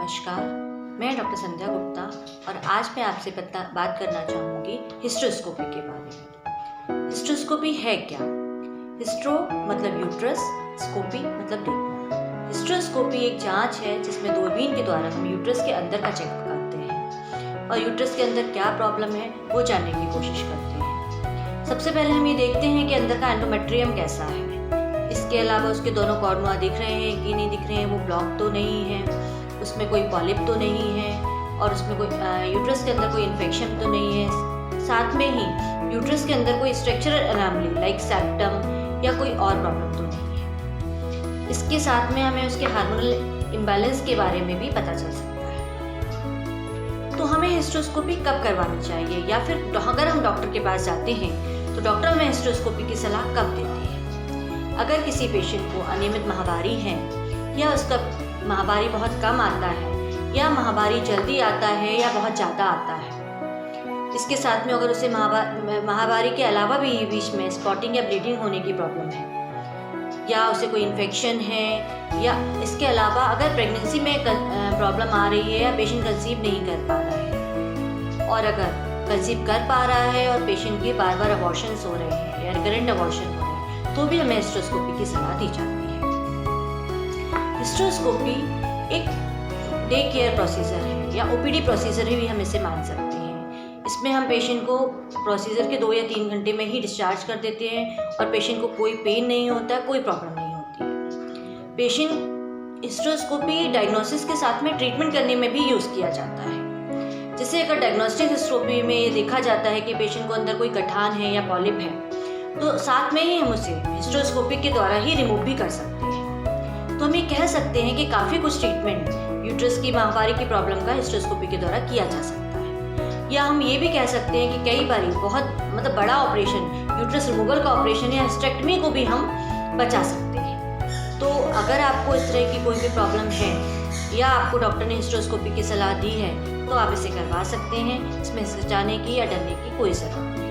नमस्कार, मैं डॉक्टर संध्या गुप्ता और आज मैं आपसे बात करना चाहूँगी हिस्ट्रोस्कोपी के बारे में। हिस्ट्रोस्कोपी है क्या? हिस्ट्रो मतलब यूट्रस, स्कोपी मतलब देखना। हिस्ट्रोस्कोपी एक जांच है जिसमें दूरबीन के द्वारा हम यूट्रस के अंदर का चेक करते हैं और यूट्रस के अंदर क्या प्रॉब्लम है वो जानने की कोशिश करते हैं। सबसे पहले हम ये देखते हैं कि अंदर का एंडोमेट्रियम कैसा है। इसके अलावा उसके दोनों कॉर्डुआ दिख रहे हैं कि नहीं दिख रहे हैं, वो ब्लॉक तो नहीं है, उसमें कोई पॉलिप तो नहीं है और उसमें कोई यूट्रस के अंदर कोई इन्फेक्शन तो नहीं है। साथ में ही यूट्रस के अंदर कोई स्ट्रक्चरल एनॉमली लाइक सेप्टम या कोई और प्रॉब्लम तो नहीं है। इसके साथ में हमें उसके हार्मोनल इम्बैलेंस के बारे में भी पता चल सकता है। तो हमें हिस्ट्रोस्कोपी कब करवानी चाहिए या फिर अगर हम डॉक्टर के पास जाते हैं तो डॉक्टर हमें हिस्ट्रोस्कोपी की सलाह कब देते हैं? अगर किसी पेशेंट को अनियमित माहवारी है या उसका माहवारी बहुत कम आता है या माहवारी जल्दी आता है या बहुत ज़्यादा आता है, इसके साथ में अगर उसे माहवारी के अलावा भी बीच में स्पॉटिंग या ब्लीडिंग होने की प्रॉब्लम है या उसे कोई इन्फेक्शन है या इसके अलावा अगर प्रेगनेंसी में प्रॉब्लम आ रही है या पेशेंट कंसीव नहीं कर पा रहा है और अगर कंसीव कर पा रहा है और पेशेंट के बार बार अबॉर्शंस हो रहे हैं या रिकरेंट अबॉर्शन हो रहे हैं तो भी हमें हिस्ट्रोस्कोपी की सलाह दी जाती है। हिस्ट्रोस्कोपी एक डे केयर प्रोसीजर है या ओपीडी प्रोसीजर भी हम इसे मान सकते हैं। इसमें हम पेशेंट को प्रोसीजर के 2 या 3 घंटे में ही डिस्चार्ज कर देते हैं और पेशेंट को कोई पेन नहीं होता है, कोई प्रॉब्लम नहीं होती है। पेशेंट हिस्ट्रोस्कोपी डायग्नोसिस के साथ में ट्रीटमेंट करने में भी यूज़ किया जाता है। जैसे अगर डायग्नोस्टिक हिस्ट्रोस्कोपी में ये देखा जाता है कि पेशेंट को अंदर कोई गठान है या पॉलिप है तो साथ में ही हम उसे हिस्ट्रोस्कोपी के द्वारा ही रिमूव भी कर सकते हैं। तो हम ये कह सकते हैं कि काफ़ी कुछ ट्रीटमेंट यूट्रस की माहवारी की प्रॉब्लम का हिस्ट्रोस्कोपी के द्वारा किया जा सकता है। या हम ये भी कह सकते हैं कि कई बार बहुत बड़ा ऑपरेशन, यूट्रस रिमूवल का ऑपरेशन या हिस्टेक्टमी को भी हम बचा सकते हैं। तो अगर आपको इस तरह की कोई भी प्रॉब्लम है या आपको डॉक्टर ने हिस्ट्रोस्कोपी की सलाह दी है तो आप इसे करवा सकते हैं। इसमें हिचकिचाने की या डरने की कोई ज़रूरत नहीं।